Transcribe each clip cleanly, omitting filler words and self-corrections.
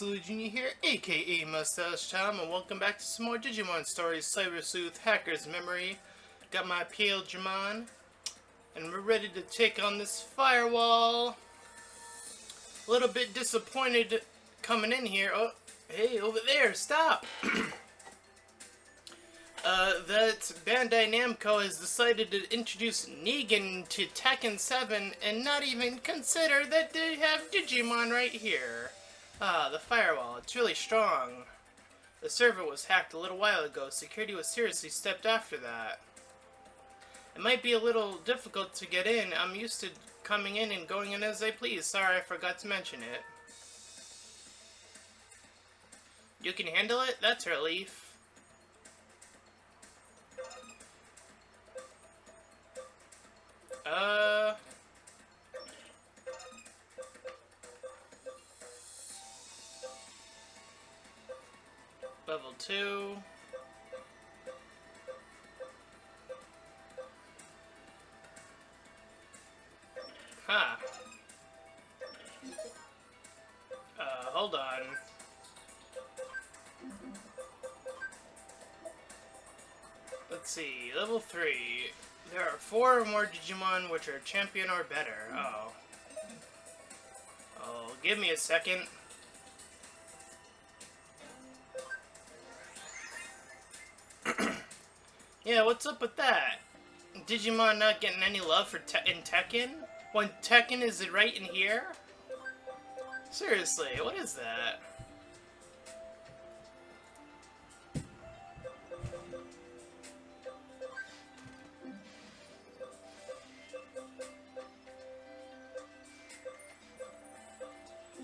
Sleuth Jr. here, aka Mustached, and welcome back to some more Digimon Story Cyber Sleuth Hacker's Memory. Got my Digimon, and we're ready to take on this firewall. A little bit disappointed coming in here. Oh, hey, over there, stop! That Bandai Namco has decided to introduce Negan to Tekken 7 and not even consider that they have Digimon right here. The firewall, it's really strong. The server was hacked a little while ago. Security was seriously stepped after that. It might be a little difficult to get in. I'm used to coming in and going in as I please. Sorry, I forgot to mention it. You can handle it? That's a relief. Level 2. Huh. Hold on. Let's see, level 3. There are 4 or more Digimon which are champion or better. Oh. Oh, give me a second. Yeah, what's up with that? Digimon not getting any love for in Tekken? When Tekken is it right in here? Seriously, what is that?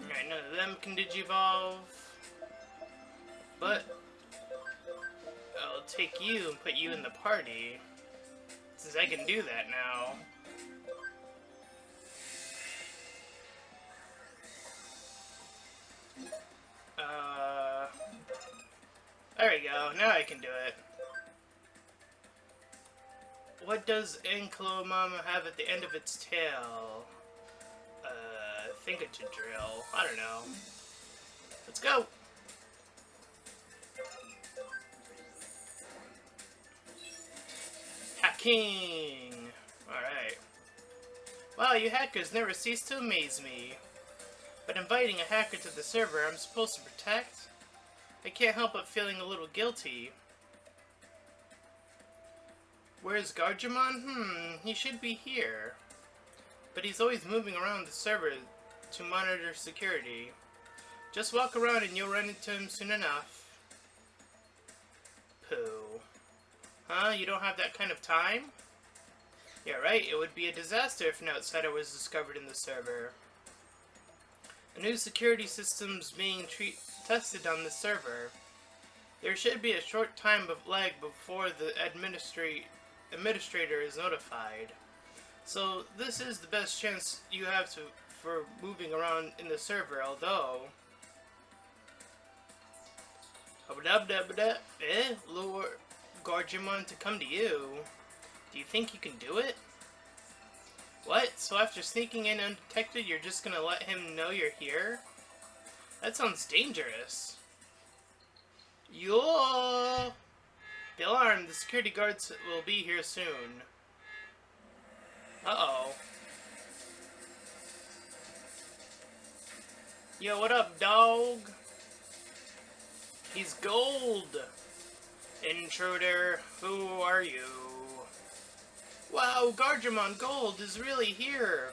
Alright, none of them can Digivolve. But I'll take you and put you in the party, since I can do that now. There we go, now I can do it. What does Ankylomama have at the end of its tail? Think it's a drill. I don't know. Let's go! Hacking! Alright. Wow, you hackers never cease to amaze me. But inviting a hacker to the server I'm supposed to protect? I can't help but feeling a little guilty. Where's Garjamon? He should be here. But he's always moving around the server to monitor security. Just walk around and you'll run into him soon enough. Pooh. Huh? You don't have that kind of time? Yeah, right. It would be a disaster if an outsider was discovered in the server. A new security system's being tested on the server. There should be a short time of lag before the administrator is notified. So this is the best chance you have for moving around in the server, although... Lure Garjamon to come to you. Do you think you can do it? What? So after sneaking in undetected, you're just gonna let him know you're here? That sounds dangerous. Yo! Be alarmed, the security guards will be here soon. Uh-oh. Yo, what up, dog? He's gold! Intruder, who are you? Wow, Garjamon Gold is really here!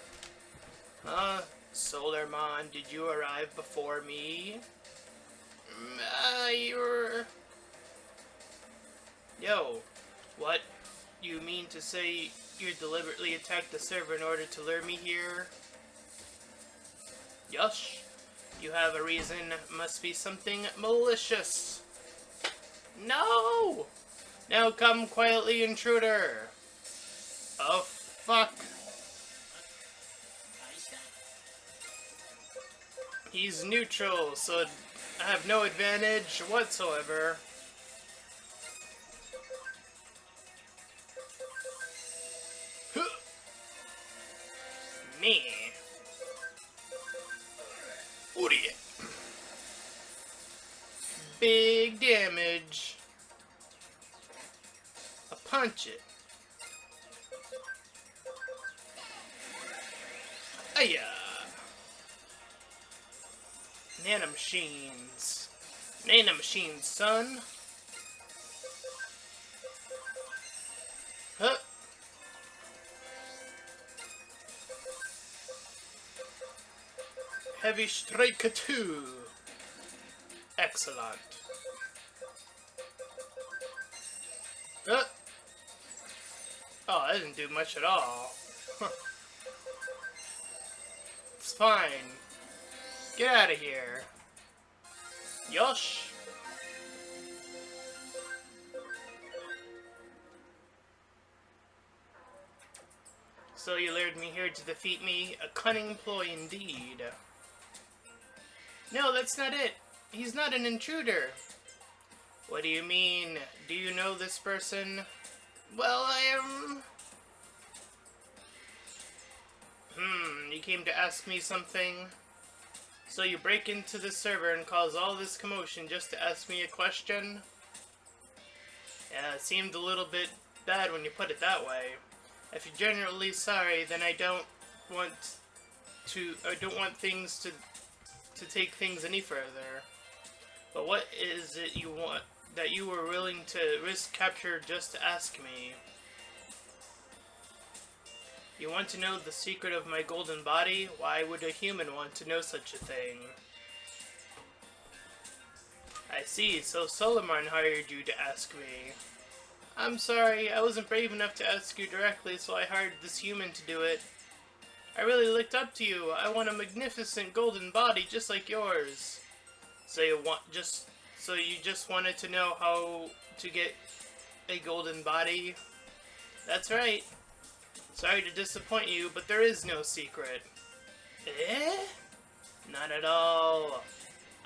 Solarmon, did you arrive before me? You're... Yo, what? You mean to say you deliberately attacked the server in order to lure me here? Yush. You have a reason. Must be something malicious. No! Now come quietly, intruder. Oh, fuck. He's neutral, so I have no advantage whatsoever. Me. punch it. Aya! Nanomachines. Nanomachines, son. Huh. Heavy Strike 2. Excellent. Oh, that didn't do much at all. It's fine. Get out of here. Yosh. So you lured me here to defeat me? A cunning ploy indeed. No, that's not it. He's not an intruder. What do you mean? Do you know this person? Well, I am... you came to ask me something? So you break into the server and cause all this commotion just to ask me a question? Yeah, it seemed a little bit bad when you put it that way. If you're genuinely sorry, then I don't want things to take things any further. But what is it you want that you were willing to risk capture just to ask me? You want to know the secret of my golden body? Why would a human want to know such a thing? I see, so Solomon hired you to ask me. I'm sorry, I wasn't brave enough to ask you directly, so I hired this human to do it. I really looked up to you. I want a magnificent golden body just like yours. So you just wanted to know how to get a golden body? That's right. Sorry to disappoint you, but there is no secret. Eh? Not at all.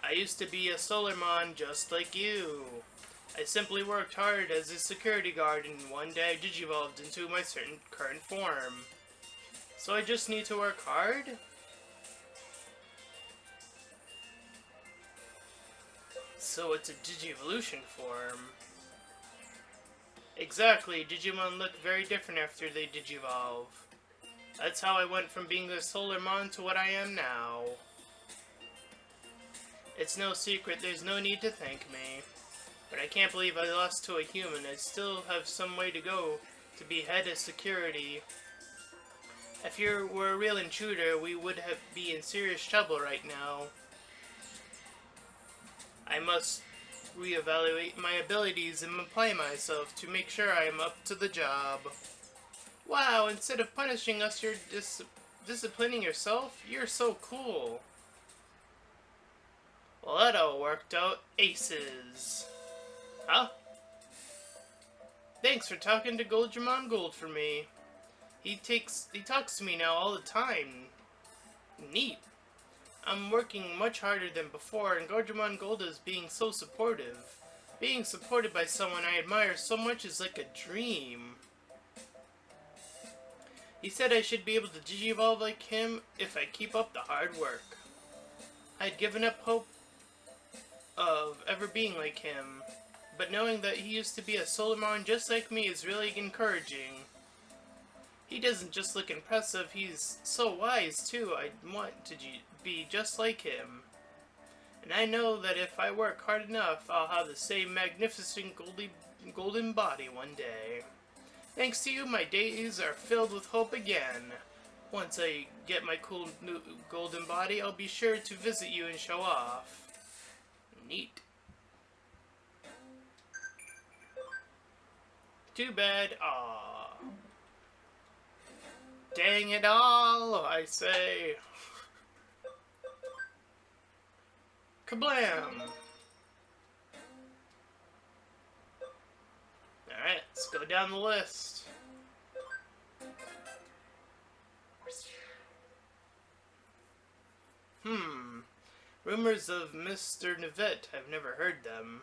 I used to be a Solarmon just like you. I simply worked hard as a security guard, and one day I digivolved into my current form. So I just need to work hard? So it's a Digivolution form. Exactly, Digimon look very different after they digivolve. That's how I went from being a Solarmon to what I am now. It's no secret, there's no need to thank me. But I can't believe I lost to a human. I still have some way to go to be head of security. If you were a real intruder, we would be in serious trouble right now. I must reevaluate my abilities and apply myself to make sure I am up to the job. Wow, instead of punishing us, you're disciplining yourself? You're so cool. Well, that all worked out. Aces. Huh? Thanks for talking to Digimon Gold for me. He talks to me now all the time. Neat. I'm working much harder than before, and Digimon Gold is being so supportive. Being supported by someone I admire so much is like a dream. He said I should be able to digivolve like him if I keep up the hard work. I'd given up hope of ever being like him, but knowing that he used to be a Solarmon just like me is really encouraging. He doesn't just look impressive, he's so wise too. I want to be just like him. And I know that if I work hard enough, I'll have the same magnificent golden body one day. Thanks to you, my days are filled with hope again. Once I get my cool new golden body, I'll be sure to visit you and show off. Neat. Too bad. Aww. Dang it all, I say. Kablam! Alright, let's go down the list. Rumors of Mr. Nivette. I've never heard them.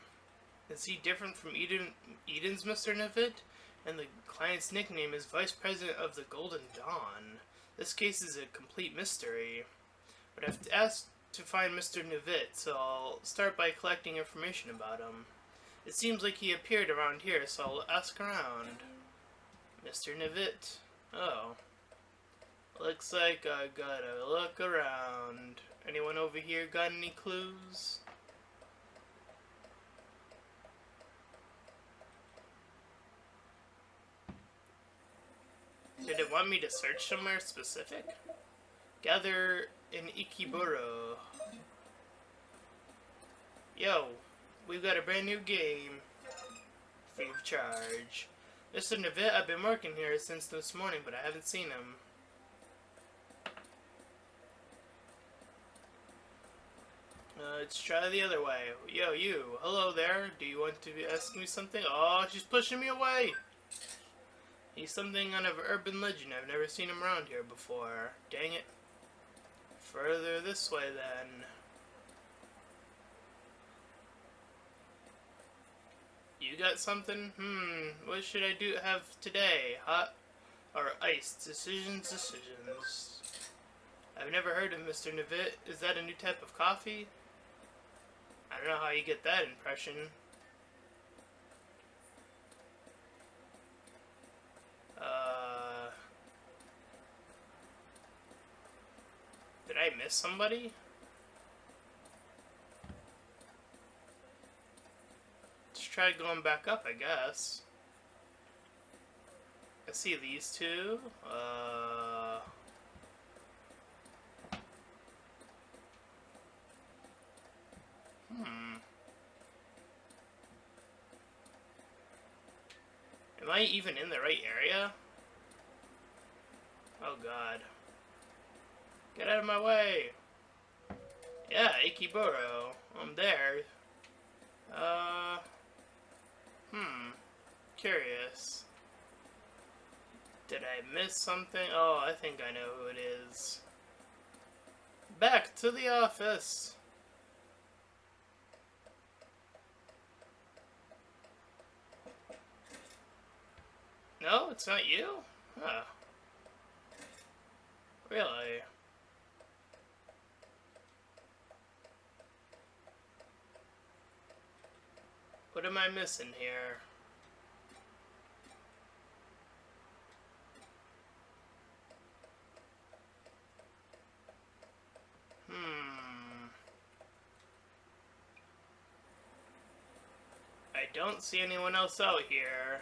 Is he different from Eden's Mr. Nivette? And the client's nickname is Vice President of the Golden Dawn. This case is a complete mystery. But I've asked to find Mr. Nivette, so I'll start by collecting information about him. It seems like he appeared around here, so I'll ask around. Mr. Nivit. Oh. Looks like I gotta look around. Anyone over here got any clues? Did it want me to search somewhere specific? Gather in Ikeburo. Yo, we've got a brand new game. Free of charge. Mr. Nivit, I've been working here since this morning, but I haven't seen him. Let's try the other way. Yo, you. Hello there. Do you want to ask me something? Oh, she's pushing me away. He's something out of urban legend. I've never seen him around here before. Dang it. Further this way, then. You got something? What should I have today? Hot or iced? Decisions. I've never heard of Mr. Nivit. Is that a new type of coffee? I don't know how you get that impression. Did I miss somebody? Let's try going back up, I guess. I see these two. Am I even in the right area? Oh god. Get out of my way! Yeah, Ikeburo. I'm there. Curious. Did I miss something? Oh, I think I know who it is. Back to the office! No, it's not you? Huh. Really? What am I missing here? I don't see anyone else out here.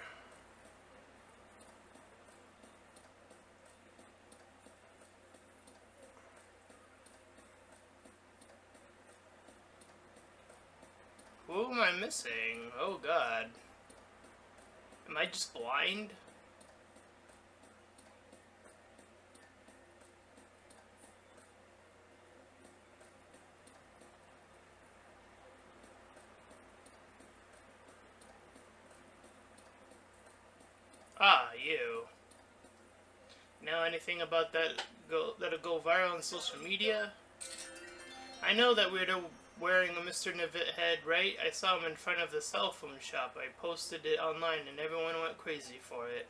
Who am I missing? Oh god. Am I just blind? Ah, you. Know anything about that'll go viral on social media? I know that we're wearing a Mr. Nivit head, right? I saw him in front of the cell phone shop. I posted it online and everyone went crazy for it.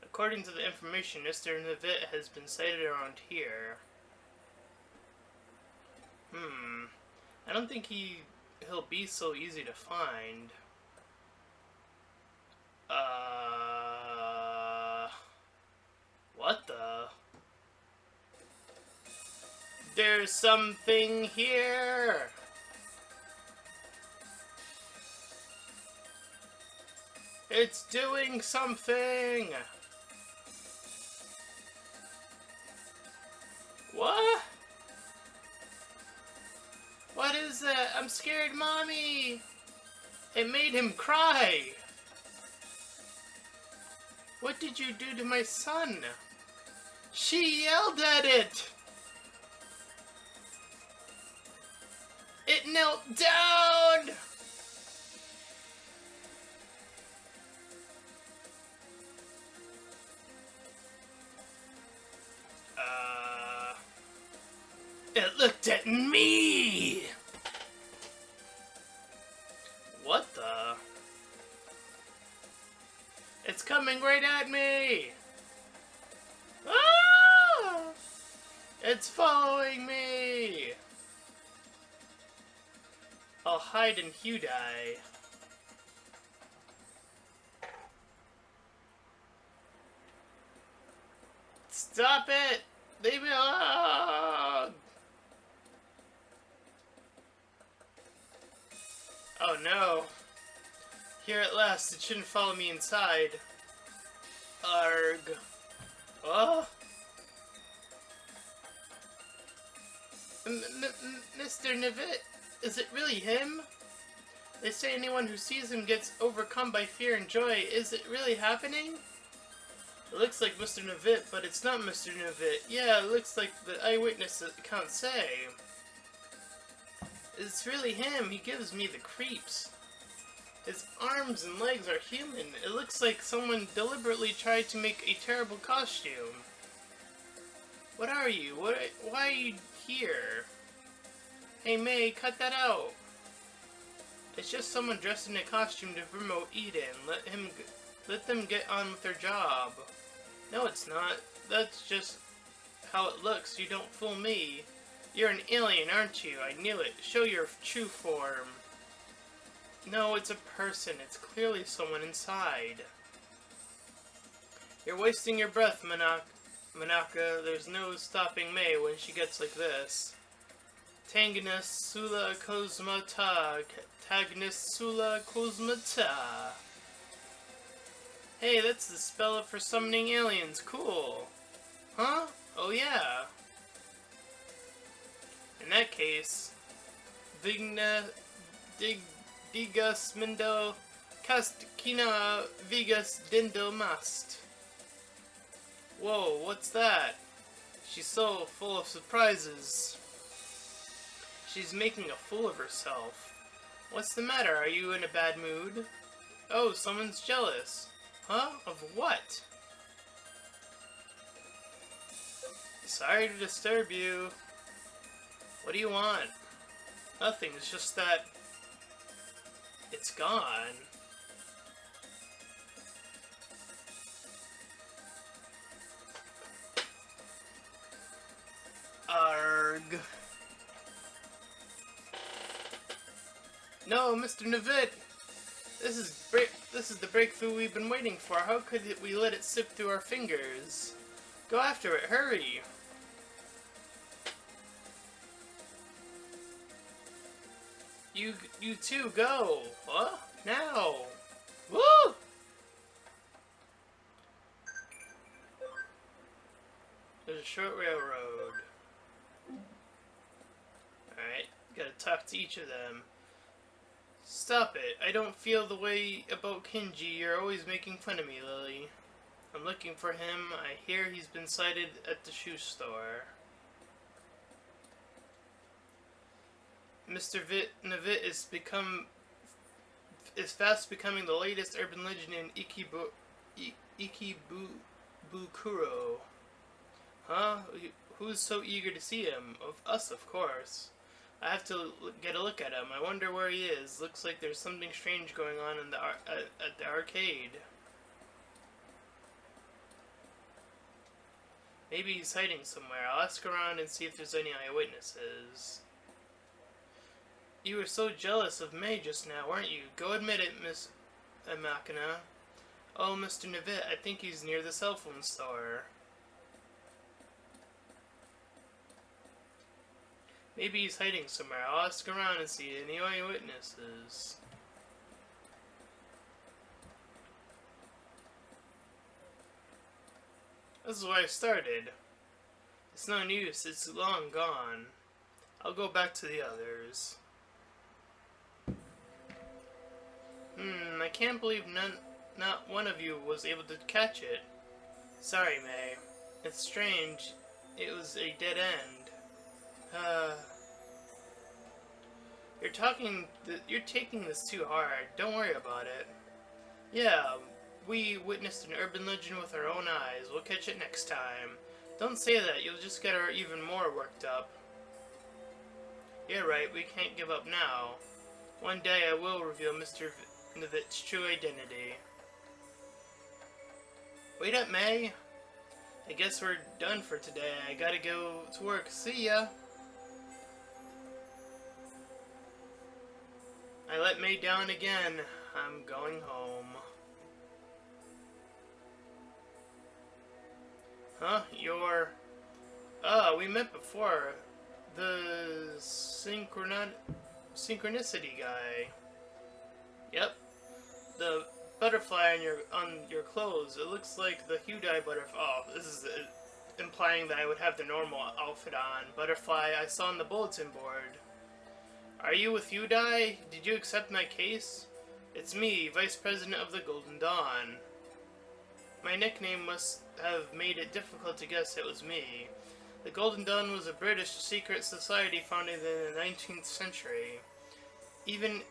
According to the information, Mr. Nivit has been sighted around here. I don't think he'll be so easy to find. What the? There's something here! It's doing something! What? What is that? I'm scared, Mommy! It made him cry! What did you do to my son? She yelled at it! It knelt down! It looked at me! What the? It's coming right at me! Ah! It's following me! I'll hide in Hudai. Stop it! Leave me alone! Oh no. Here at last, it shouldn't follow me inside. Arg. Oh! Mr. Nivit, is it really him? They say anyone who sees him gets overcome by fear and joy. Is it really happening? It looks like Mr. Nivit, but it's not Mr. Nivit. Yeah, it looks like the eyewitness can't say. It's really him. He gives me the creeps. His arms and legs are human. It looks like someone deliberately tried to make a terrible costume. What are you? Why are you here? Hey May, cut that out. It's just someone dressed in a costume to promote Eden. Let them get on with their job. No, it's not. That's just how it looks. You don't fool me. You're an alien, aren't you? I knew it. Show your true form. No, it's a person. It's clearly someone inside. You're wasting your breath, Manaka. There's no stopping May when she gets like this. Tanganus Sula Cosmata. Tagnus Sula Cosmata. Hey, that's the spell for summoning aliens. Cool. Huh? Oh yeah. In that case, Digas Mindo Cast Kina Vigas Dindo Mast. Whoa, what's that? She's so full of surprises. She's making a fool of herself. What's the matter? Are you in a bad mood? Oh, someone's jealous. Huh? Of what? Sorry to disturb you. What do you want? Nothing, it's just that it's gone. Arg. No, Mr. Navit! This is the breakthrough we've been waiting for. How could we let it slip through our fingers? Go after it, hurry! You two, go! What? Now! Woo! There's a short railroad. Alright, gotta talk to each of them. Stop it. I don't feel the way about Kinji. You're always making fun of me, Lily. I'm looking for him. I hear he's been sighted at the shoe store. Mr. Navit is fast becoming the latest urban legend in Ikebukuro. Huh? Who's so eager to see him? Of us, of course. I have to get a look at him. I wonder where he is. Looks like there's something strange going on in at the arcade. Maybe he's hiding somewhere. I'll ask around and see if there's any eyewitnesses. You were so jealous of May just now, weren't you? Go admit it, Miss Makina. Oh, Mr. Navit, I think he's near the cell phone store. Maybe he's hiding somewhere. I'll ask around and see any eyewitnesses. This is where I started. It's no use. It's long gone. I'll go back to the others. I can't believe not one of you was able to catch it. Sorry, May. It's strange. It was a dead end. You're taking this too hard. Don't worry about it. Yeah, we witnessed an urban legend with our own eyes. We'll catch it next time. Don't say that. You'll just get her even more worked up. You're right. We can't give up now. One day I will reveal Mr. Navit's true identity. Wait up, May. I guess we're done for today. I gotta go to work. See ya! I let May down again. I'm going home. Huh? You're... Oh, we met before. The synchronicity guy. Yep. The butterfly on your clothes. It looks like the Hyundai butterfly. Oh, this is implying that I would have the normal outfit on. Butterfly I saw on the bulletin board. Are you with Hyundai? Did you accept my case? It's me, Vice President of the Golden Dawn. My nickname must have made it difficult to guess it was me. The Golden Dawn was a British secret society founded in the 19th century. Even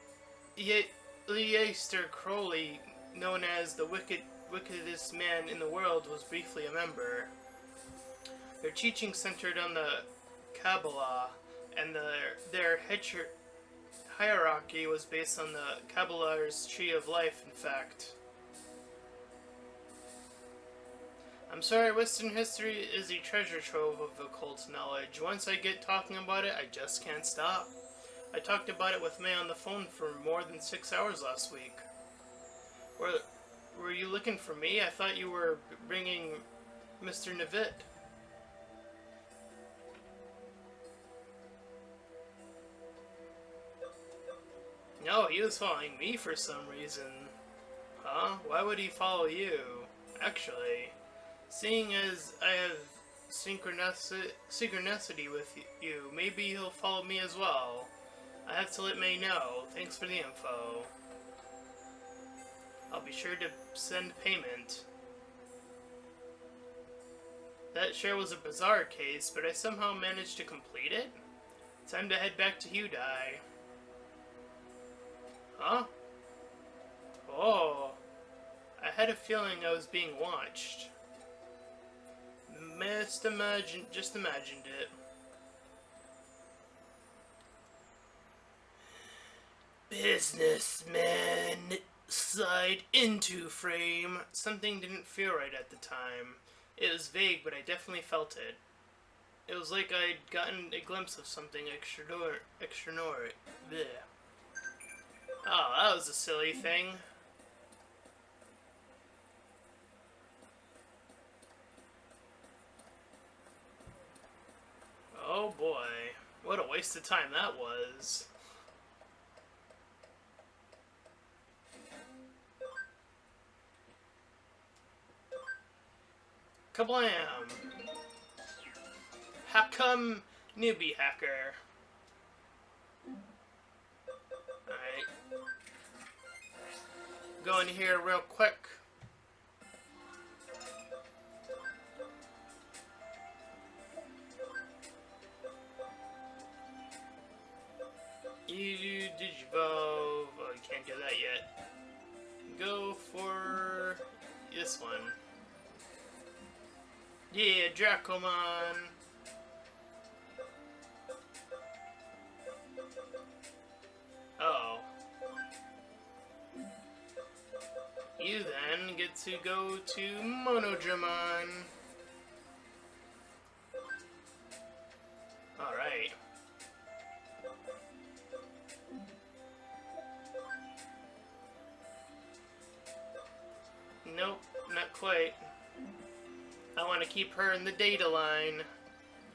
Leicester Crowley, known as the wickedest man in the world, was briefly a member. Their teaching centered on the Kabbalah, and their hierarchy was based on the Kabbalah's Tree of Life, in fact. I'm sorry, Western history is a treasure trove of occult knowledge. Once I get talking about it, I just can't stop. I talked about it with May on the phone for more than 6 hours last week. Were you looking for me? I thought you were bringing Mr. Navit. No, he was following me for some reason. Huh? Why would he follow you? Actually, seeing as I have synchronicity with you, maybe he'll follow me as well. I have to let May know. Thanks for the info. I'll be sure to send payment. That sure was a bizarre case, but I somehow managed to complete it. Time to head back to Hyundai. Huh? Oh. I had a feeling I was being watched. Just imagined it. Businessman slide into frame. Something didn't feel right at the time. It was vague, but I definitely felt it. It was like I'd gotten a glimpse of something extraordinary. Bleh. Oh, that was a silly thing. Oh boy, what a waste of time that was. Kablam! How come newbie hacker? Alright. Go in here real quick. You Digivolve. Oh, you can't do that yet. Go for this one. Yeah, Dracomon. Oh. You then get to go to Monodramon. Alright. Nope, not quite. I want to keep her in the data line.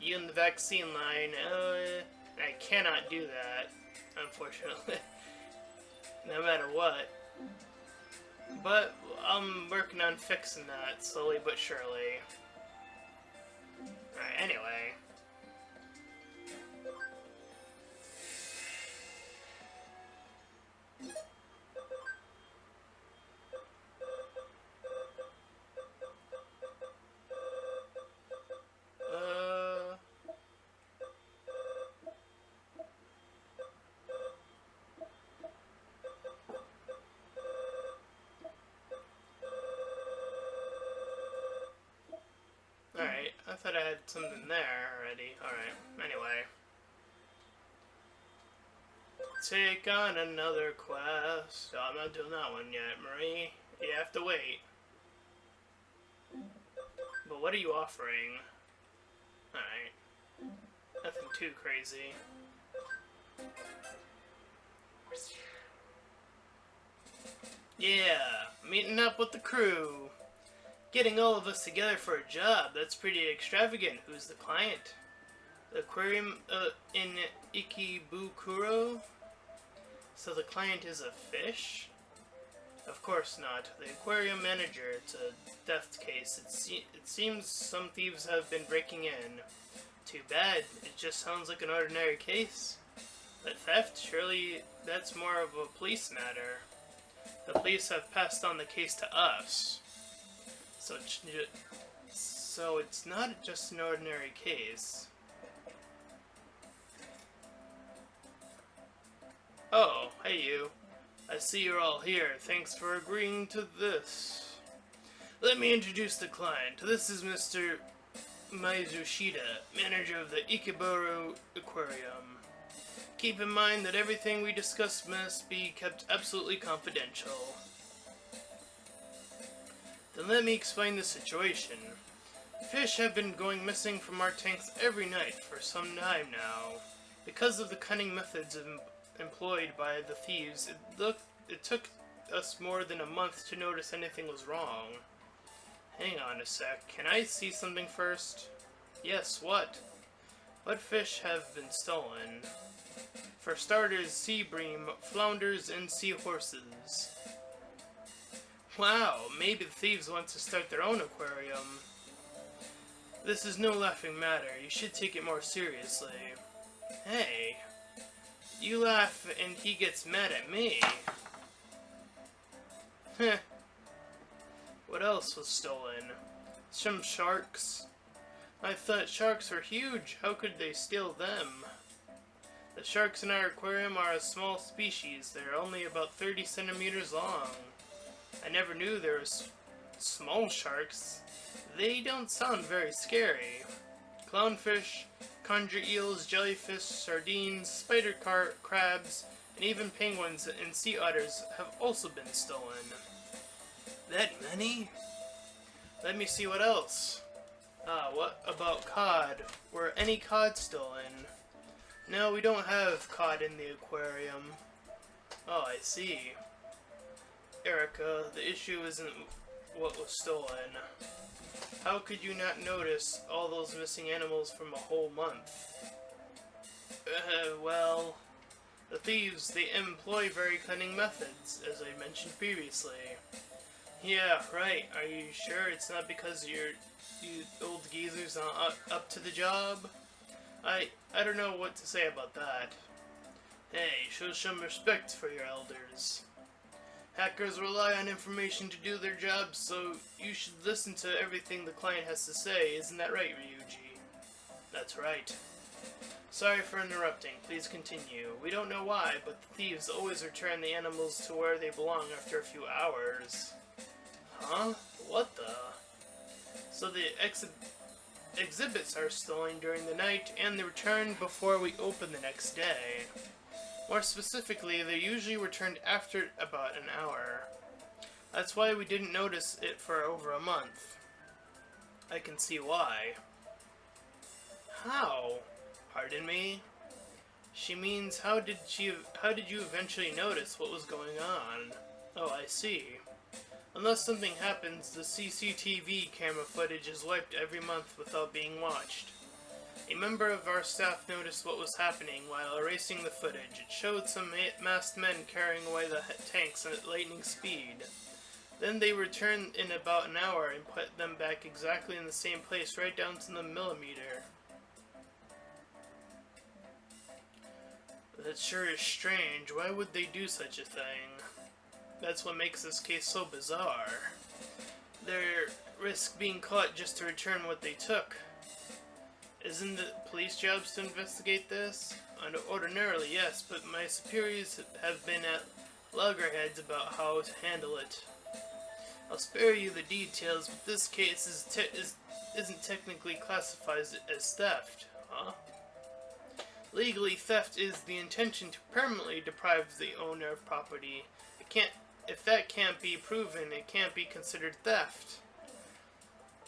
You in the vaccine line. I cannot do that, unfortunately. No matter what. But I'm working on fixing that, slowly but surely. Alright, anyway. Alright, I thought I had something there already. Alright, anyway. Take on another quest. Oh, I'm not doing that one yet, Marie. You have to wait. But what are you offering? Alright. Nothing too crazy. Yeah, meeting up with the crew. Getting all of us together for a job, that's pretty extravagant. Who's the client? The aquarium in Ikebukuro? So the client is a fish? Of course not. The aquarium manager. It's a theft case. It seems some thieves have been breaking in. Too bad. It just sounds like an ordinary case. But theft? Surely that's more of a police matter. The police have passed on the case to us. So it's not just an ordinary case. Oh, hey you. I see you're all here. Thanks for agreeing to this. Let me introduce the client. This is Mr. Mizushida, manager of the Ikebukuro Aquarium. Keep in mind that everything we discuss must be kept absolutely confidential. Then let me explain the situation. Fish have been going missing from our tanks every night for some time now. Because of the cunning methods employed by the thieves, it took us more than a month to notice anything was wrong. Hang on a sec, can I see something first? Yes, what? What fish have been stolen? For starters, sea bream, flounders, and seahorses. Wow, maybe the thieves want to start their own aquarium. This is no laughing matter, you should take it more seriously. Hey, you laugh and he gets mad at me. Heh. What else was stolen? Some sharks. I thought sharks were huge, how could they steal them? The sharks in our aquarium are a small species, they're only about 30 centimeters long. I never knew there was small sharks. They don't sound very scary. Clownfish, conger eels, jellyfish, sardines, spider crabs, and even penguins and sea otters have also been stolen. That many? Let me see what else. What about cod? Were any cod stolen? No, we don't have cod in the aquarium. Oh, I see. Erica, the issue isn't what was stolen. How could you not notice all those missing animals from a whole month? Well, the thieves, they employ very cunning methods, as I mentioned previously. Yeah, right. Are you sure it's not because you old geezers aren't up to the job? I don't know what to say about that. Hey, show some respect for your elders. Hackers rely on information to do their jobs, so you should listen to everything the client has to say. Isn't that right, Ryuji? That's right. Sorry for interrupting. Please continue. We don't know why, but the thieves always return the animals to where they belong after a few hours. Huh? What the? So the exhibits are stolen during the night, and they return before we open the next day. More specifically, they're usually returned after about an hour. That's why we didn't notice it for over a month. I can see why. How? Pardon me? She means how did you eventually notice what was going on? Oh, I see. Unless something happens, the CCTV camera footage is wiped every month without being watched. A member of our staff noticed what was happening while erasing the footage. It showed some masked men carrying away the tanks at lightning speed. Then they returned in about an hour and put them back exactly in the same place, right down to the millimeter. That sure is strange. Why would they do such a thing? That's what makes this case so bizarre. They risk being caught just to return what they took. Isn't the police jobs to investigate this? Ordinarily, yes, but my superiors have been at loggerheads about how to handle it. I'll spare you the details, but this case isn't technically classified as theft, huh? Legally, theft is the intention to permanently deprive the owner of property. If that can't be proven, it can't be considered theft.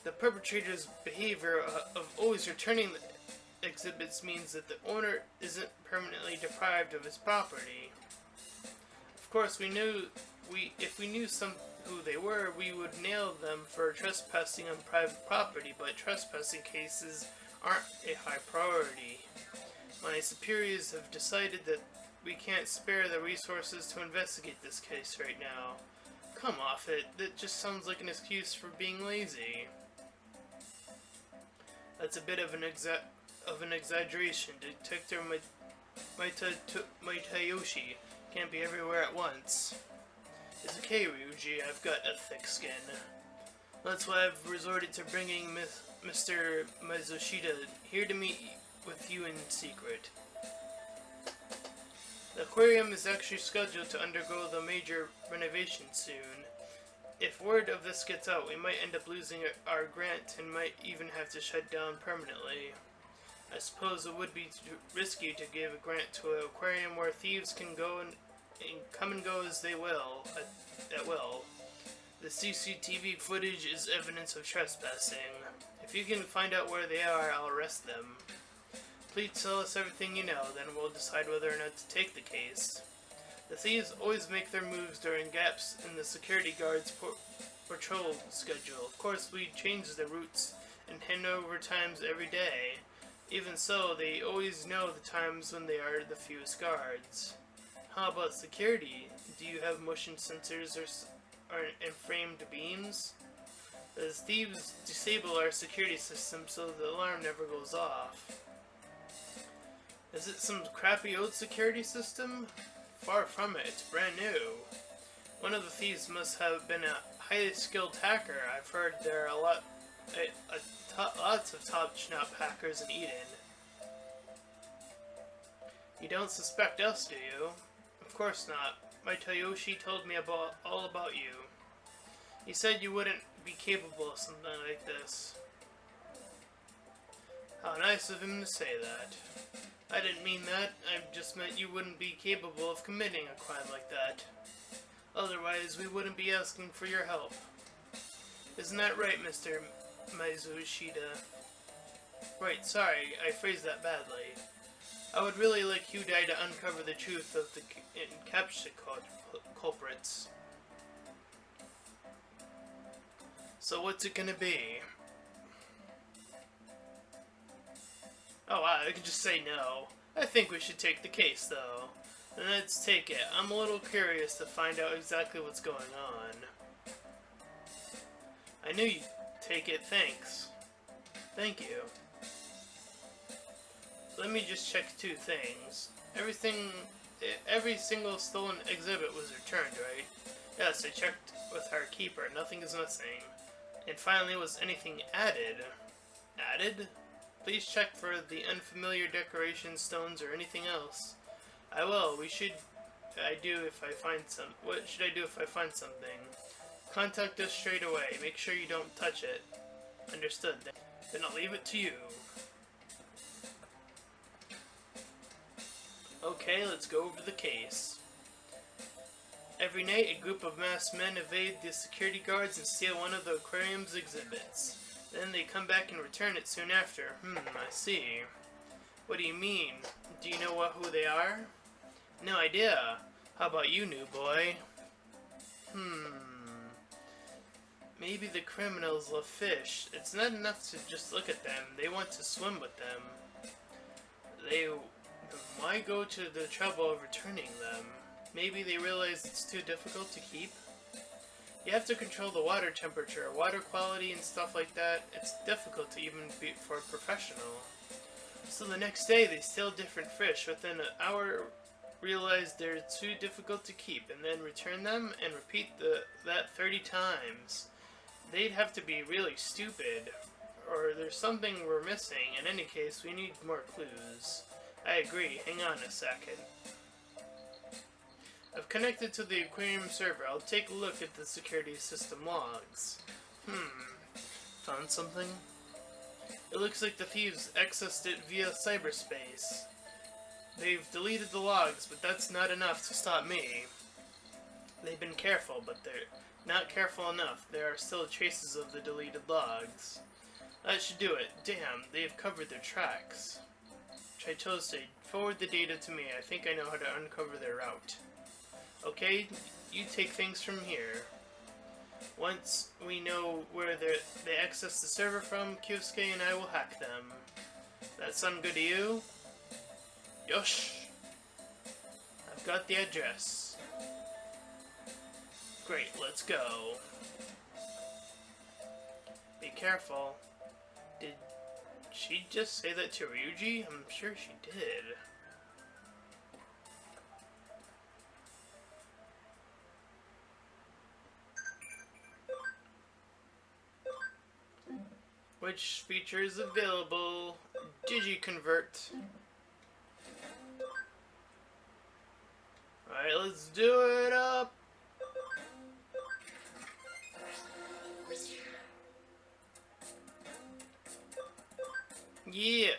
The perpetrator's behavior of always returning the exhibits means that the owner isn't permanently deprived of his property. Of course, if we knew who they were, we would nail them for trespassing on private property, but trespassing cases aren't a high priority. My superiors have decided that we can't spare the resources to investigate this case right now. Come off it, that just sounds like an excuse for being lazy. That's a bit of an exaggeration. Detective Mitayoshi can't be everywhere at once. It's okay, Ryuji, I've got a thick skin. That's why I've resorted to bringing Mr. Mizushita here to meet with you in secret. The aquarium is actually scheduled to undergo the major renovation soon. If word of this gets out, we might end up losing our grant and might even have to shut down permanently. I suppose it would be too risky to give a grant to an aquarium where thieves can go and come and go as they will, at will. The CCTV footage is evidence of trespassing. If you can find out where they are, I'll arrest them. Please tell us everything you know, then we'll decide whether or not to take the case. The thieves always make their moves during gaps in the security guard's patrol schedule. Of course, we change the routes and handover times every day. Even so, they always know the times when they are the fewest guards. How about security? Do you have motion sensors and framed beams? The thieves disable our security system so the alarm never goes off. Is it some crappy old security system? Far from it, it's brand new. One of the thieves must have been a highly skilled hacker. I've heard there are lots of top-notch hackers in Eden. You don't suspect us, do you? Of course not. My Toyoshi told me all about you. He said you wouldn't be capable of something like this. How nice of him to say that. I didn't mean that. I just meant you wouldn't be capable of committing a crime like that. Otherwise, we wouldn't be asking for your help. Isn't that right, Mr. Mizushita? Right, sorry, I phrased that badly. I would really like Hyundai to uncover the truth of the captured culprits. So what's it gonna be? Oh wow, I can just say no. I think we should take the case though. Then let's take it. I'm a little curious to find out exactly what's going on. I knew you'd take it, thanks. Thank you. Let me just check two things. Every single stolen exhibit was returned, right? Yes, I checked with our keeper. Nothing is missing. And finally, was anything added? Added? Please check for the unfamiliar decoration stones or anything else. I will. What should I do if I find something? Contact us straight away. Make sure you don't touch it. Understood. Then I'll leave it to you. Okay, let's go over the case. Every night, a group of masked men evade the security guards and steal one of the aquarium's exhibits. Then they come back and return it soon after. I see. What do you mean? Do you know who they are? No idea. How about you, new boy? Maybe the criminals love fish. It's not enough to just look at them. They want to swim with them. Why go to the trouble of returning them? Maybe they realize it's too difficult to keep? You have to control the water temperature, water quality and stuff like that. It's difficult to even be for a professional. So the next day they steal different fish. Within an hour realize they're too difficult to keep and then return them and repeat that 30 times. They'd have to be really stupid. Or there's something we're missing. In any case, we need more clues. I agree. Hang on a second. I've connected to the aquarium server. I'll take a look at the security system logs. Found something? It looks like the thieves accessed it via cyberspace. They've deleted the logs, but that's not enough to stop me. They've been careful, but Not careful enough. There are still traces of the deleted logs. That should do it. Damn, they have covered their tracks. Tritose, forward the data to me. I think I know how to uncover their route. Okay, you take things from here. Once we know where they access the server from, Kyosuke and I will hack them. That sound good to you? Yosh! I've got the address. Great, let's go. Be careful. Did she just say that to Ryuji? I'm sure she did. Which feature is available? Digiconvert. Alright, let's do it up! Yeah!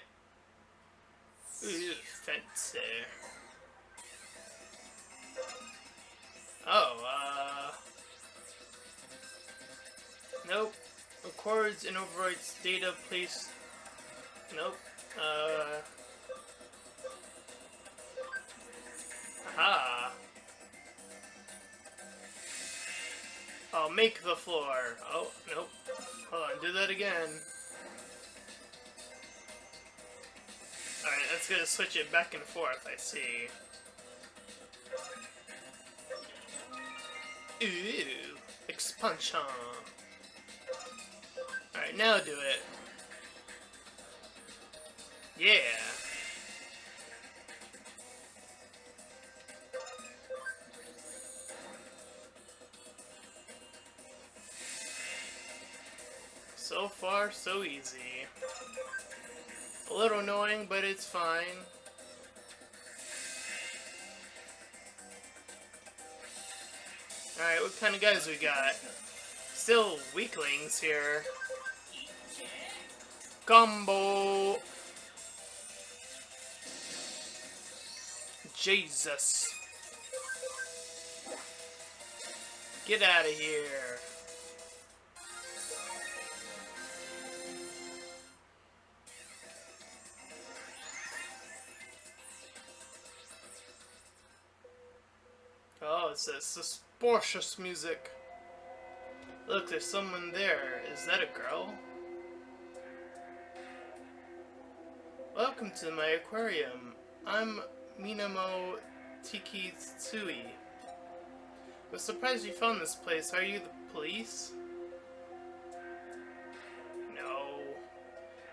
Ooh, fancy. Oh, nope. Records and overwrites data placed. Nope. Aha. I'll make the floor. Oh, nope. Hold on, do that again. Alright, that's gonna switch it back and forth, I see. Ooh, expansion. Alright, now do it. Yeah. So far, so easy. A little annoying, but it's fine. Alright, what kind of guys we got? Still weaklings here. Combo! Jesus. Get out of here. Oh, it's a suspicious music. Look, there's someone there. Is that a girl? Welcome to my aquarium. I'm Minamo Tikitsui. I was surprised you found this place. Are you the police? No.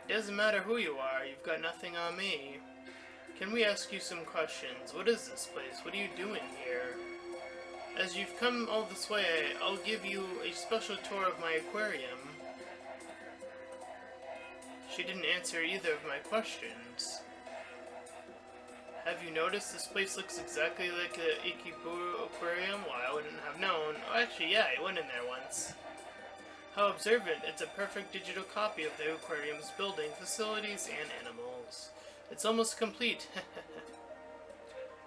It doesn't matter who you are. You've got nothing on me. Can we ask you some questions? What is this place? What are you doing here? As you've come all this way, I'll give you a special tour of my aquarium. She didn't answer either of my questions. Have you noticed this place looks exactly like the Ikebukuro aquarium? Well, I wouldn't have known. Oh, actually, yeah, I went in there once. How observant. It's a perfect digital copy of the aquarium's building, facilities, and animals. It's almost complete.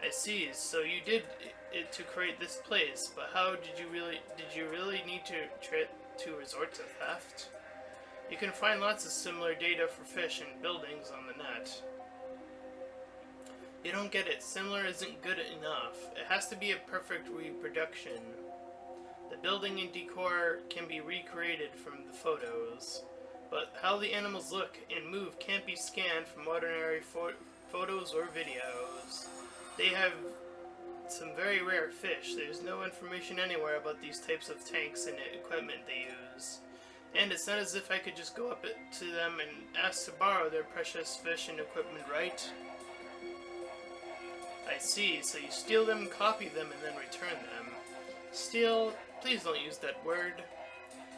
I see. So you did it to create this place, but how did you really need to resort to theft? You can find lots of similar data for fish and buildings on the net. You don't get it. Similar isn't good enough. It has to be a perfect reproduction. The building and decor can be recreated from the photos, but how the animals look and move can't be scanned from ordinary photos or videos. They have some very rare fish. There's no information anywhere about these types of tanks and equipment they use. And it's not as if I could just go up to them and ask to borrow their precious fish and equipment, right? I see, so you steal them, copy them, and then return them. Steal? Please don't use that word.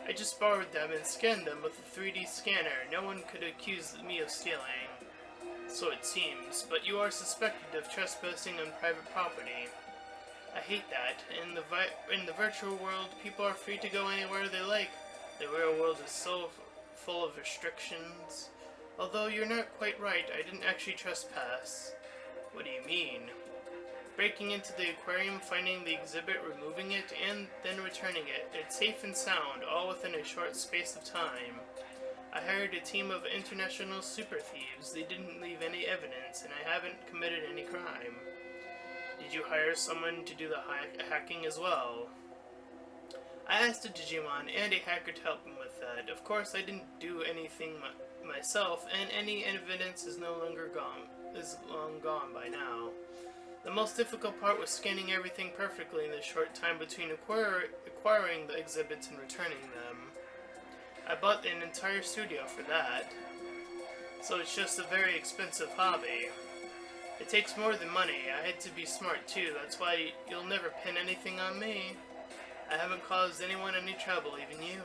I just borrowed them and scanned them with a 3D scanner. No one could accuse me of stealing. So it seems, but you are suspected of trespassing on private property. I hate that. In the virtual world, people are free to go anywhere they like. The real world is so full of restrictions. Although you're not quite right, I didn't actually trespass. What do you mean? breaking into the aquarium, finding the exhibit, removing it, and then returning it. It's safe and sound, all within a short space of time. I hired a team of international super thieves. They didn't leave any evidence, and I haven't committed any crime. Did you hire someone to do the hacking as well? I asked a Digimon and a hacker to help him with that. Of course, I didn't do anything myself, and any evidence is long gone by now. The most difficult part was scanning everything perfectly in the short time between acquiring the exhibits and returning them. I bought an entire studio for that, so it's just a very expensive hobby. It takes more than money. I had to be smart too, that's why you'll never pin anything on me. I haven't caused anyone any trouble, even you.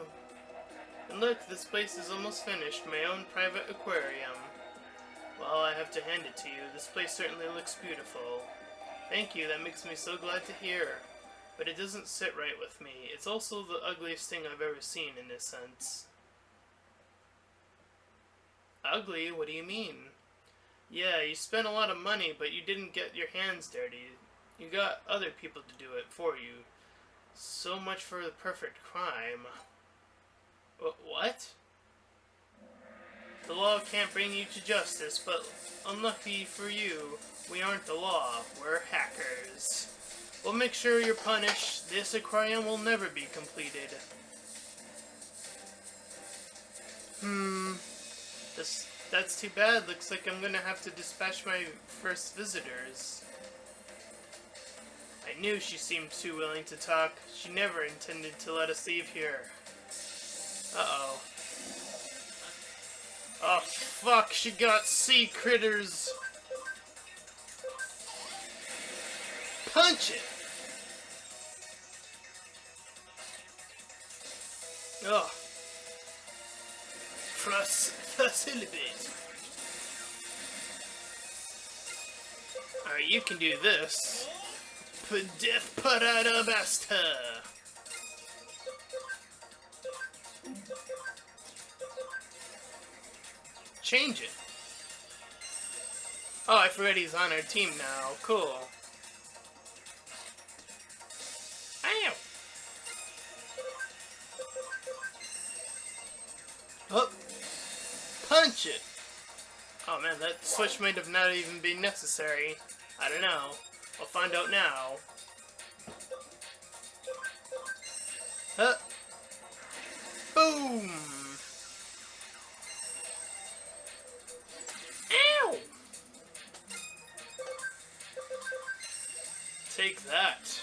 And look, this place is almost finished, my own private aquarium. Well, I have to hand it to you. This place certainly looks beautiful. Thank you, that makes me so glad to hear. But it doesn't sit right with me. It's also the ugliest thing I've ever seen in a sense. Ugly? What do you mean? Yeah, you spent a lot of money, but you didn't get your hands dirty. You got other people to do it for you. So much for the perfect crime. What? The law can't bring you to justice, but unlucky for you, we aren't the law. We're hackers. We'll make sure you're punished. This aquarium will never be completed. That's too bad. Looks like I'm gonna have to dispatch my first visitors. I knew she seemed too willing to talk. She never intended to let us leave here. Uh-oh. Oh, fuck, she got sea critters. Punch it! Ugh. Facilitate. Alright, you can do this. Death Parada Basta! Change it. Oh, I forgot he's on our team now. Cool. Ow! Oh! Punch it! Oh man, that switch might have not even been necessary. I don't know. I'll find out now. Huh? Boom! Ow! Take that.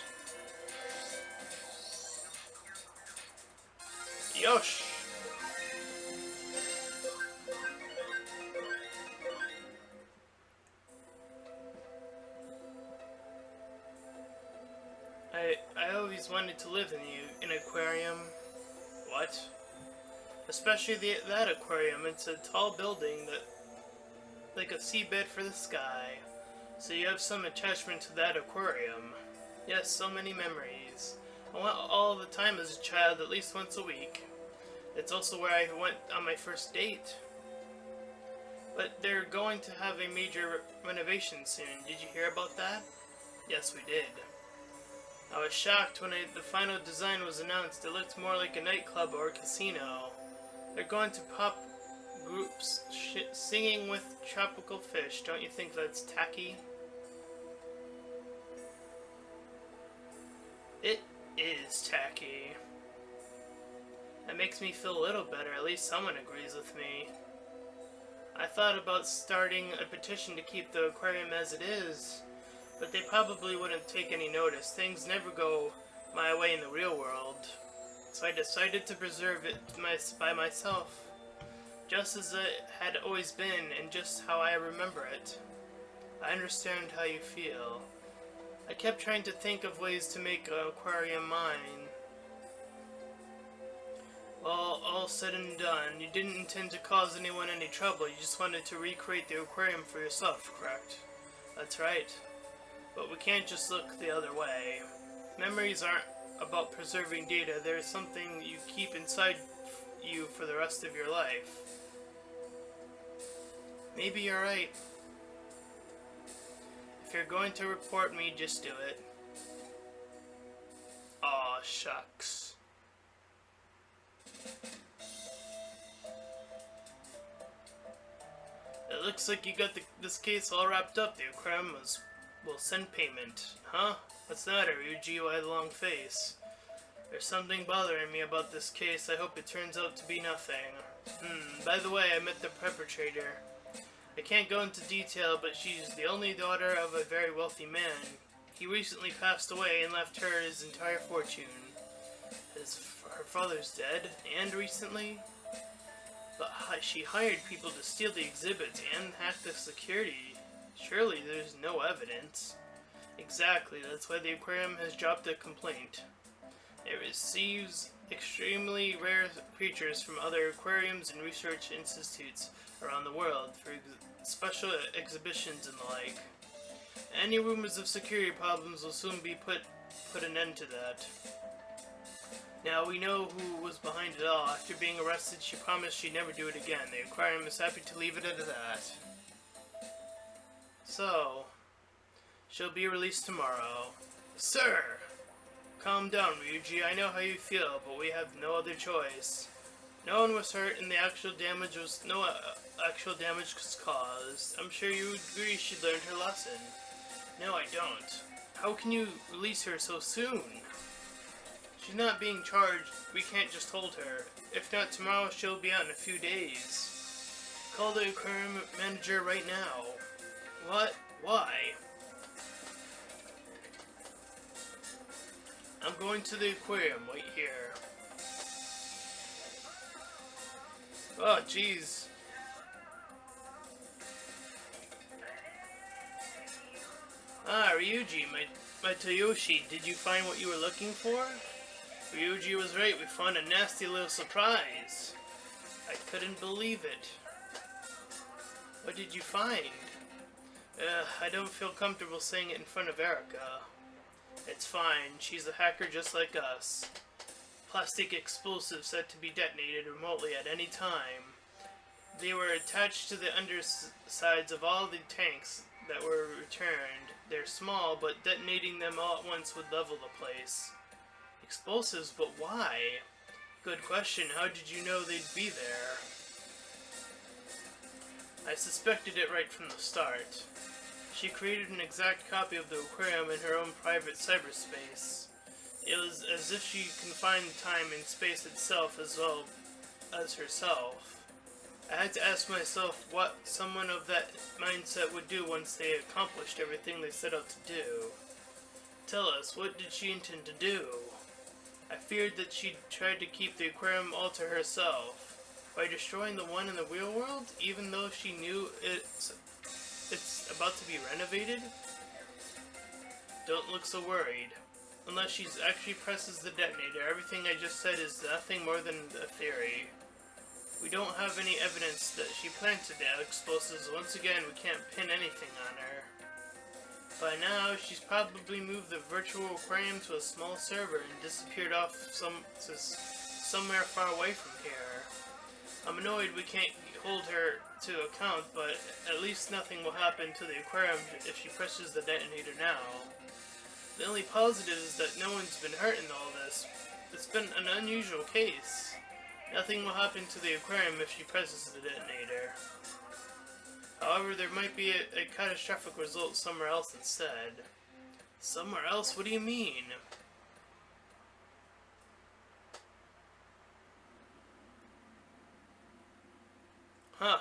Yosh! I always wanted to live in an aquarium. What? Especially that aquarium. It's a tall building that, like a seabed for the sky. So you have some attachment to that aquarium. Yes, so many memories. I went all the time as a child, at least once a week. It's also where I went on my first date. But they're going to have a major renovation soon. Did you hear about that? Yes, we did. I was shocked when the final design was announced. It looked more like a nightclub or a casino. They're going to pop groups singing with tropical fish. Don't you think that's tacky? It is tacky. That makes me feel a little better. At least someone agrees with me. I thought about starting a petition to keep the aquarium as it is, but they probably wouldn't take any notice. Things never go my way in the real world. So I decided to preserve it by myself, just as it had always been and just how I remember it. I understand how you feel. I kept trying to think of ways to make an aquarium mine. Well, all said and done, you didn't intend to cause anyone any trouble. You just wanted to recreate the aquarium for yourself, correct? That's right. But we can't just look the other way. Memories aren't about preserving data. There's something you keep inside you for the rest of your life. Maybe you're right. If you're going to report me, just do it. Aw, shucks. It looks like you got this case all wrapped up. The aquarium will send payment. Huh? What's the matter, Ryuji? Why the long face? There's something bothering me about this case. I hope it turns out to be nothing. By the way, I met the perpetrator. I can't go into detail, but she's the only daughter of a very wealthy man. He recently passed away and left her his entire fortune. Her father's dead, and recently? But she hired people to steal the exhibits and hack the security. Surely there's no evidence. Exactly, that's why the aquarium has dropped a complaint. It receives extremely rare creatures from other aquariums and research institutes around the world for special exhibitions and the like. Any rumors of security problems will soon be put an end to that. Now we know who was behind it all. After being arrested, she promised she'd never do it again. The aquarium is happy to leave it at that. So, she'll be released tomorrow. Sir! Calm down, Ryuji. I know how you feel, but we have no other choice. No one was hurt, and no actual damage was caused. I'm sure you agree she learned her lesson. No, I don't. How can you release her so soon? She's not being charged. We can't just hold her. If not tomorrow, she'll be out in a few days. Call the aquarium manager right now. What? Why? I'm going to the aquarium. Wait here. Oh, jeez. Ah, Ryuji, my Toyoshi, did you find what you were looking for? Ryuji was right, we found a nasty little surprise. I couldn't believe it. What did you find? I don't feel comfortable saying it in front of Erica. It's fine, she's a hacker just like us. Plastic explosives said to be detonated remotely at any time. They were attached to the undersides of all the tanks that were returned. They're small, but detonating them all at once would level the place. Explosives, but why? Good question. How did you know they'd be there? I suspected it right from the start. She created an exact copy of the aquarium in her own private cyberspace. It was as if she confined time and space itself as well as herself. I had to ask myself what someone of that mindset would do once they accomplished everything they set out to do. Tell us, what did she intend to do? I feared that she'd tried to keep the aquarium all to herself. By destroying the one in the real world, even though she knew it's about to be renovated? Don't look so worried. Unless she actually presses the detonator, everything I just said is nothing more than a theory. We don't have any evidence that she planted the explosives. Once again, we can't pin anything on her. By now, she's probably moved the virtual aquarium to a small server and disappeared off somewhere far away from here. I'm annoyed we can't hold her to account, but at least nothing will happen to the aquarium if she presses the detonator now. The only positive is that no one's been hurt in all this. It's been an unusual case. Nothing will happen to the aquarium if she presses the detonator. However, there might be a catastrophic result somewhere else instead. Somewhere else? What do you mean? Huh.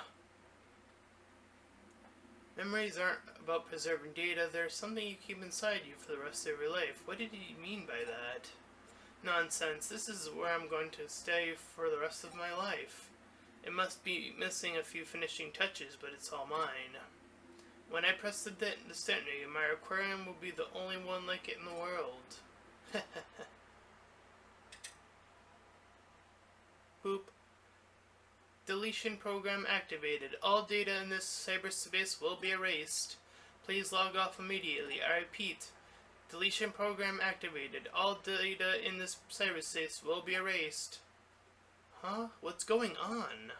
Memories aren't about preserving data, they're something you keep inside you for the rest of your life. What did he mean by that? Nonsense, this is where I'm going to stay for the rest of my life. It must be missing a few finishing touches, but it's all mine. When I press the detonator, my aquarium will be the only one like it in the world. Boop. Deletion program activated. All data in this cyberspace will be erased. Please log off immediately. I repeat. Deletion program activated. All data in this cyberspace will be erased. Huh? What's going on?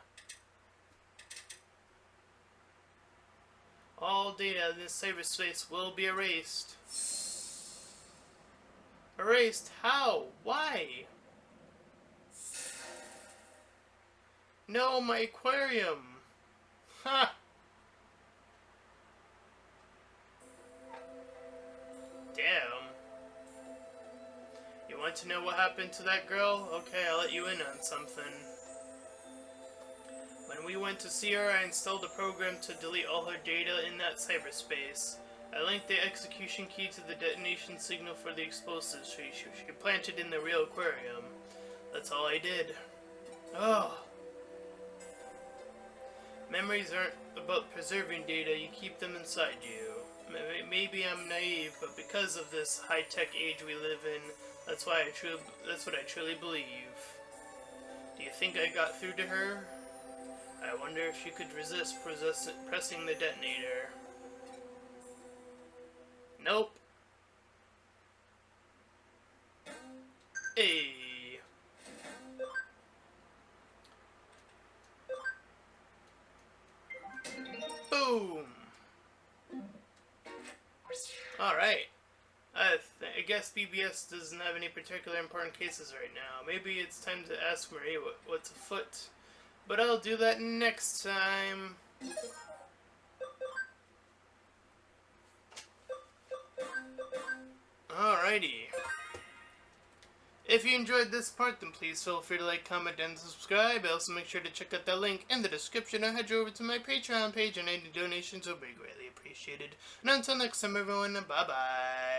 All data in this cyberspace will be erased. Erased? How? Why? No, my aquarium! Ha! Damn. You want to know what happened to that girl? Okay, I'll let you in on something. When we went to see her, I installed a program to delete all her data in that cyberspace. I linked the execution key to the detonation signal for the explosives she planted in the real aquarium. That's all I did. Oh. Memories aren't about preserving data, you keep them inside you. Maybe I'm naive, but because of this high-tech age we live in, that's what I truly believe. Do you think I got through to her? I wonder if she could resist pressing the detonator. Nope. Hey. Boom. Alright. I guess BBS doesn't have any particular important cases right now. Maybe it's time to ask Marie what's afoot. But I'll do that next time. Alrighty. If you enjoyed this part, then please feel free to like, comment, and subscribe. Also make sure to check out that link in the description or head over to my Patreon page, and any donations will be greatly appreciated. And until next time, everyone, bye-bye.